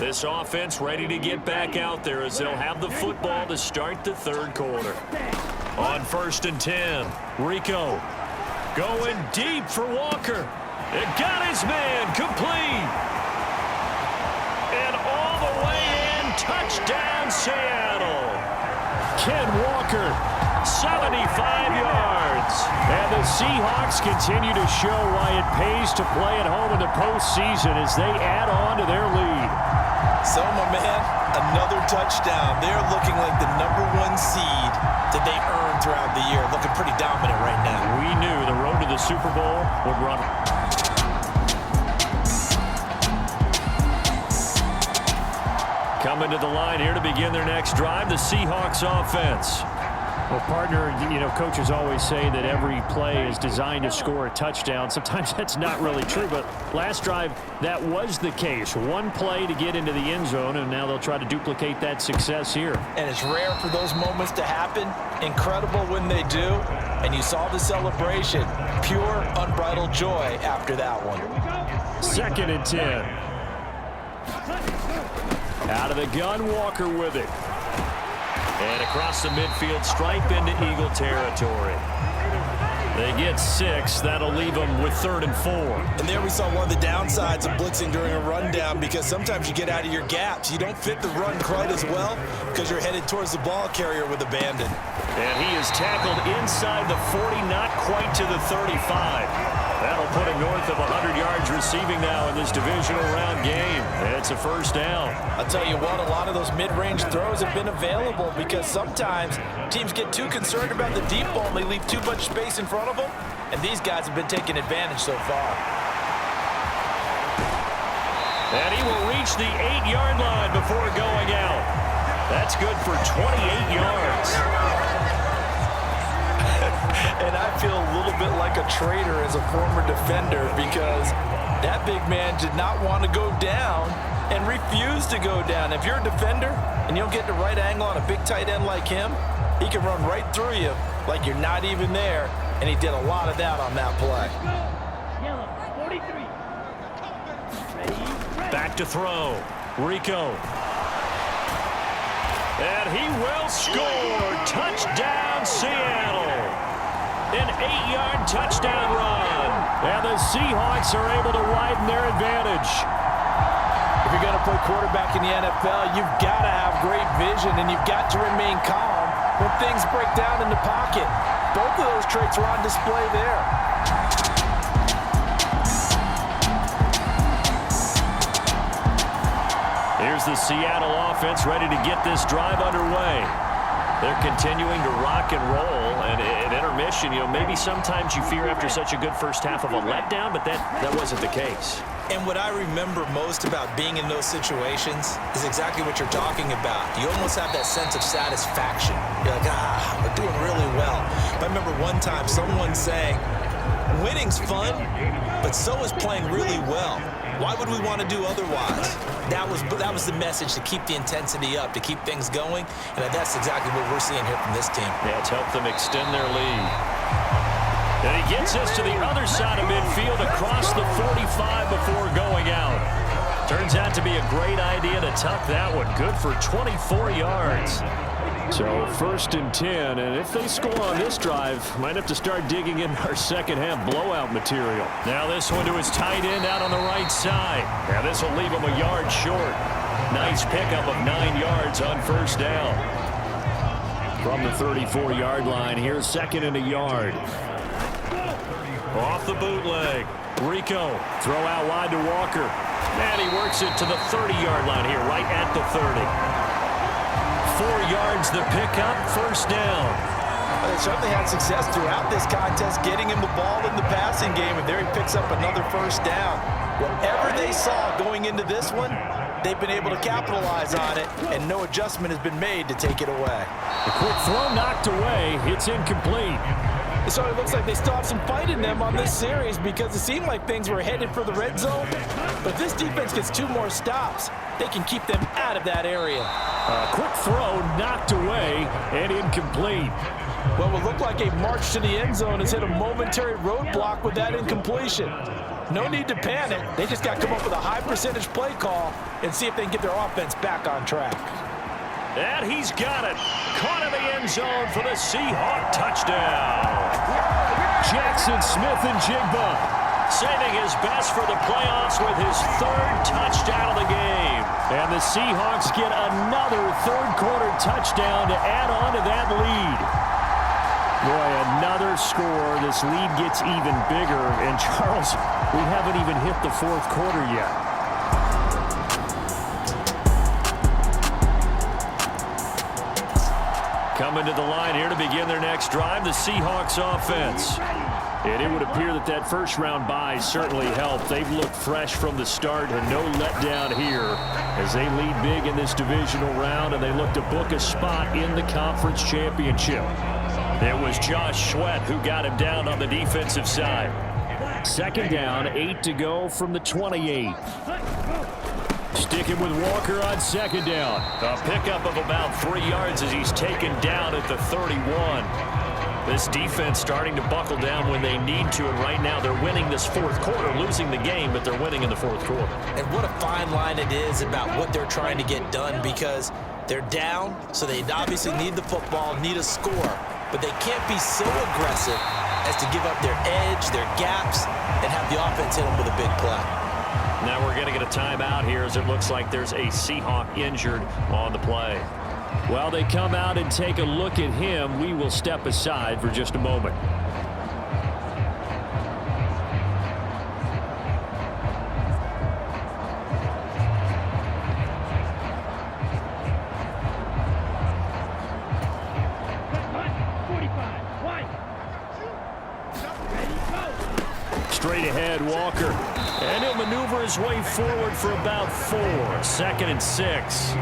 This offense ready to get back out there as they'll have the football to start the third quarter. On 1st and 10, Rico going deep for Walker. It got his man complete. And all the way in, touchdown Seattle. Ken Walker, 75 yards. And the Seahawks continue to show why it pays to play at home in the postseason as they add on to their lead. So, my man, another touchdown. They're looking like the #1 seed that they earned throughout the year. Looking pretty dominant right now. We knew the road to the Super Bowl would run. Coming to the line here to begin their next drive, the Seahawks offense. Well, partner, coaches always say that every play is designed to score a touchdown. Sometimes that's not really true, but last drive, that was the case. One play to get into the end zone, and now they'll try to duplicate that success here. And it's rare for those moments to happen. Incredible when they do. And you saw the celebration. Pure, unbridled joy after that one. 2nd and 10. Out of the gun, Walker with it. And across the midfield stripe into Eagle territory. They get 6. That'll leave them with 3rd and 4. And there we saw one of the downsides of blitzing during a rundown, because sometimes you get out of your gaps. You don't fit the run quite as well because you're headed towards the ball carrier with abandon. And he is tackled inside the 40, not quite to the 35. That'll put him north of 100 yards receiving now in this divisional round game. It's a 1st down. I'll tell you what, a lot of those mid-range throws have been available because sometimes teams get too concerned about the deep ball and they leave too much space in front of them, and these guys have been taking advantage so far. And he will reach the 8-yard line before going out. That's good for 28 yards. And I feel a little bit like a traitor as a former defender, because that big man did not want to go down and refused to go down. If you're a defender and you don't get the right angle on a big tight end like him, he can run right through you like you're not even there, and he did a lot of that on that play. Back to throw. Rico. And he will score. Touchdown, Seattle. An 8-yard touchdown run. And the Seahawks are able to widen their advantage. If you're going to play quarterback in the NFL, you've got to have great vision, and you've got to remain calm when things break down in the pocket. Both of those traits are on display there. Here's the Seattle offense ready to get this drive underway. They're continuing to rock and roll, and at intermission, maybe sometimes you fear after such a good first half of a letdown, but that wasn't the case. And what I remember most about being in those situations is exactly what you're talking about. You almost have that sense of satisfaction. You're like, we're doing really well. I remember one time someone saying, winning's fun, but so is playing really well. Why would we want to do otherwise? That was the message, to keep the intensity up, to keep things going, and that's exactly what we're seeing here from this team. Yeah, it's helped them extend their lead. And he gets us to the other side of midfield across the 45 before going out. Turns out to be a great idea to tuck that one. Good for 24 yards. So 1st and 10, and if they score on this drive, might have to start digging in our second half blowout material. Now this one to his tight end out on the right side. Now this will leave him a yard short. Nice pickup of 9 yards on 1st down. From the 34-yard line, here's 2nd and a yard. Off the bootleg. Rico, throw out wide to Walker. And he works it to the 30-yard line here, right at the 30. 4 yards the pickup, 1st down. They certainly had success throughout this contest, getting him the ball in the passing game, and there he picks up another 1st down. Whatever they saw going into this one, they've been able to capitalize on it, and no adjustment has been made to take it away. The quick throw knocked away. It's incomplete. So it looks like they still have some fight in them on this series, because it seemed like things were headed for the red zone. But this defense gets 2 more stops. They can keep them out of that area. Quick throw knocked away and incomplete. What will look like a march to the end zone has hit a momentary roadblock with that incompletion. No need to panic. They just got to come up with a high percentage play call and see if they can get their offense back on track. And he's got it. Caught in the end zone for the Seahawk touchdown. Jackson Smith-Njigba saving his best for the playoffs with his third touchdown of the game. And the Seahawks get another third-quarter touchdown to add on to that lead. Boy, another score. This lead gets even bigger. And, Charles, we haven't even hit the fourth quarter yet. Coming to the line here to begin their next drive, the Seahawks offense. And it would appear that that first-round bye certainly helped. They've looked fresh from the start and no letdown here as they lead big in this divisional round, and they look to book a spot in the conference championship. It was Josh Sweat who got him down on the defensive side. Second down, 8 to go from the 28. Sticking with Walker on second down. A pickup of about 3 yards as he's taken down at the 31. This defense starting to buckle down when they need to, and right now they're winning this fourth quarter, losing the game, but they're winning in the fourth quarter. And what a fine line it is about what they're trying to get done, because they're down, so they obviously need the football, need a score, but they can't be so aggressive as to give up their edge, their gaps, and have the offense hit them with a big play. Now we're going to get a timeout here as it looks like there's a Seahawk injured on the play. While they come out and take a look at him, we will step aside for just a moment. Straight ahead, Walker. And he'll maneuver his way forward for about 4. 2nd and 6.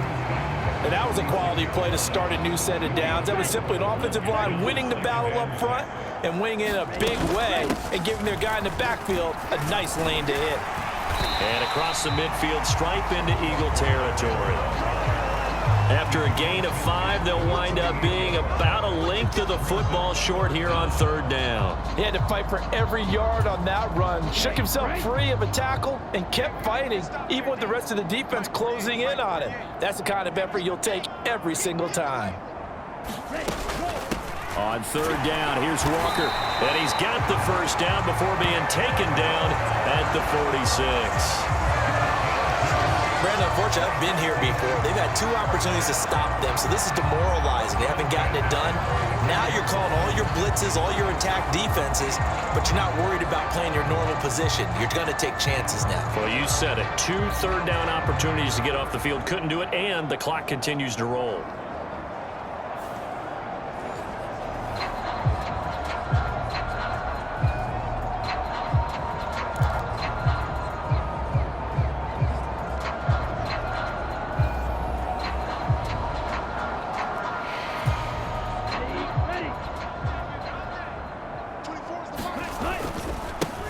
And that was a quality play to start a new set of downs. That was simply an offensive line winning the battle up front and winning in a big way and giving their guy in the backfield a nice lane to hit. And across the midfield stripe into Eagle territory. After a gain of 5, they'll wind up being about a length of the football short here on 3rd down. He had to fight for every yard on that run. Shook himself free of a tackle and kept fighting, even with the rest of the defense closing in on him. That's the kind of effort you'll take every single time. On 3rd down, here's Walker. And he's got the first down before being taken down at the 46. Brandon, unfortunately, I've been here before. They've had 2 opportunities to stop them, so this is demoralizing. They haven't gotten it done. Now you're calling all your blitzes, all your attack defenses, but you're not worried about playing your normal position. You're going to take chances now. Well, you said it. 2 third down opportunities to get off the field. Couldn't do it, and the clock continues to roll.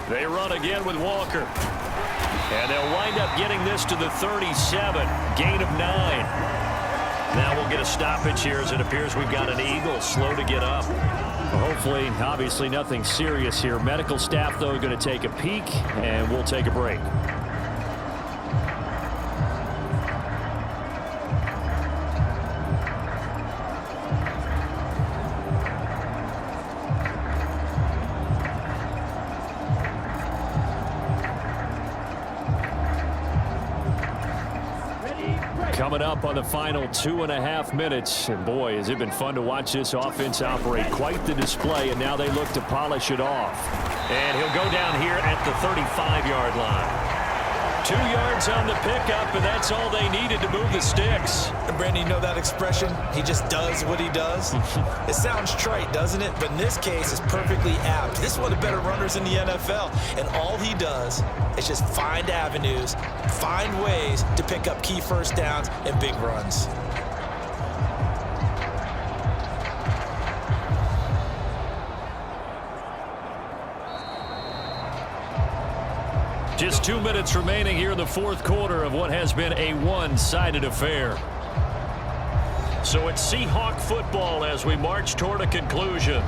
They run again with Walker. And they'll wind up getting this to the 37. Gain of 9. Now we'll get a stoppage here as it appears we've got an Eagle slow to get up. Well, hopefully, obviously nothing serious here. Medical staff, though, going to take a peek, and we'll take a break. Coming up on the final 2.5 minutes. And boy, has it been fun to watch this offense operate. Quite the display, and now they look to polish it off. And he'll go down here at the 35-yard line. 2 yards on the pickup, and that's all they needed to move the sticks. And Brandon, you know that expression? He just does what he does. It sounds trite, doesn't it? But in this case, it's perfectly apt. This is one of the better runners in the NFL, and all he does is just find avenues, find ways to pick up key first downs and big runs. Just 2 minutes remaining here in the fourth quarter of what has been a one-sided affair. So it's Seahawk football as we march toward a conclusion.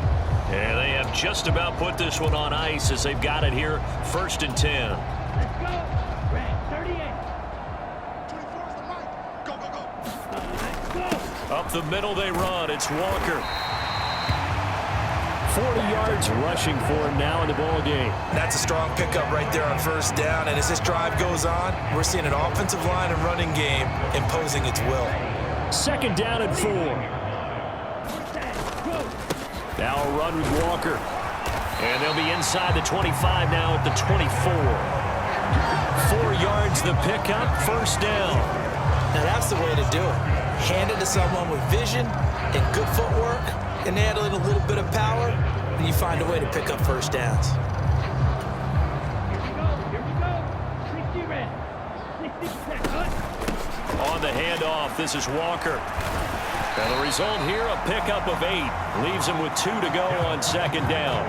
And they have just about put this one on ice as they've got it here, 1st and 10. Let's go. Red 38. Up the middle they run. It's Walker. 40 yards rushing for him now in the ball game. That's a strong pickup right there on 1st down. And as this drive goes on, we're seeing an offensive line and running game imposing its will. 2nd down and 4. Now a run with Walker. And they'll be inside the 25 now at the 24. 4 yards the pickup, 1st down. Now that's the way to do it. Hand it to someone with vision and good footwork, and add a little bit of power, and you find a way to pick up 1st downs. Here we go. 60 red. 60%. On the handoff, this is Walker. And the result here, a pickup of 8. Leaves him with 2 to go on 2nd down.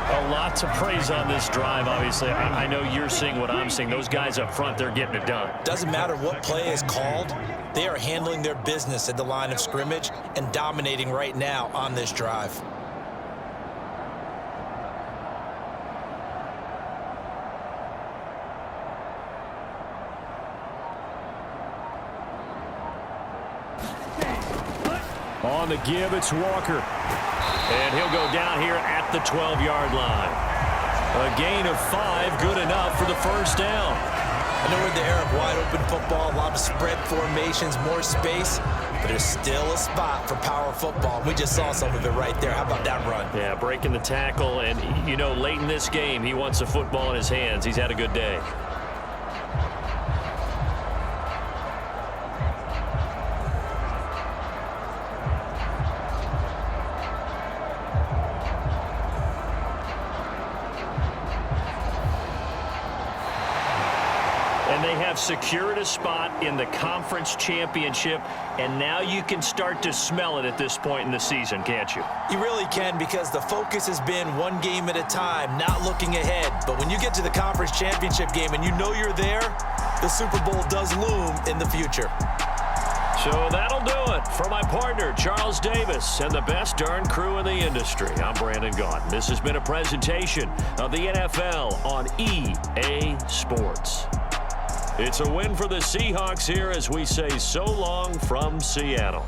A lot to praise on this drive, obviously. I know you're seeing what I'm seeing. Those guys up front, they're getting it done. Doesn't matter what play is called. They are handling their business at the line of scrimmage and dominating right now on this drive. On the give, it's Walker. And he'll go down here at the 12-yard line. A gain of 5, good enough for the 1st down. I know we're in the era of wide-open football, a lot of spread formations, more space, but there's still a spot for power football. We just saw some of it right there. How about that run? Yeah, breaking the tackle, and, you know, late in this game, he wants the football in his hands. He's had a good day. And they have secured a spot in the conference championship, and now you can start to smell it at this point in the season, can't you? You really can, because the focus has been one game at a time, not looking ahead. But when you get to the conference championship game and you know you're there, the Super Bowl does loom in the future. So that'll do it. For my partner, Charles Davis, and the best darn crew in the industry, I'm Brandon Gaudin. This has been a presentation of the NFL on EA Sports. It's a win for the Seahawks here as we say so long from Seattle.